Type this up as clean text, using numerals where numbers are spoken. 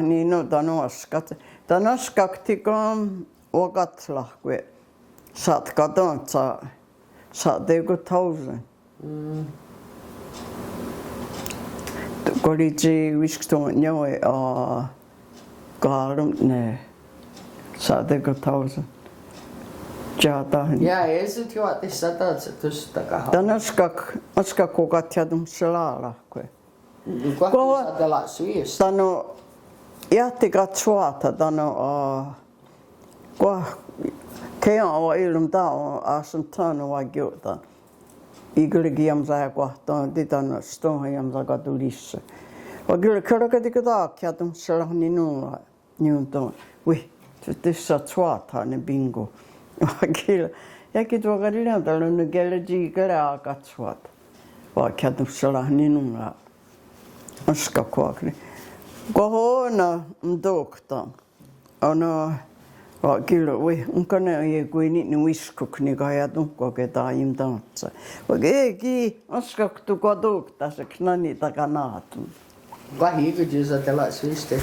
Niin no tanoskaktikon okatlahkue saat katon saat joku tausen. Kolitsi viskton Niioié kaalum ne saat joku tausen. Tsha. Ja ei se juotti satatse tuosta kahaa. Tanoskak kukat jadum selaalahkue. Kohta saatella syystä. Tano jätti katsoata kean o ilum tao asun tano vagiota. Ikulki jamsa kohtaan titano stoha jamsa katulissa. Och kyllä kadikö taakkiatum selahni nulla niunto. Ui, tässä tsuata ne bingo. Kyllä. Jäkin tuo kadillaan talon kelle jiikellä katsoata. Vakiatum selahni nulla. Oska kuakni. Kohona dokta. Ono kyllä ui unkane ei kuin niin wiskuk ni kajatun koketa imtaatsa. Oikein oska tu kodokta se knani takanaatun. Kahikuji saatella syystä.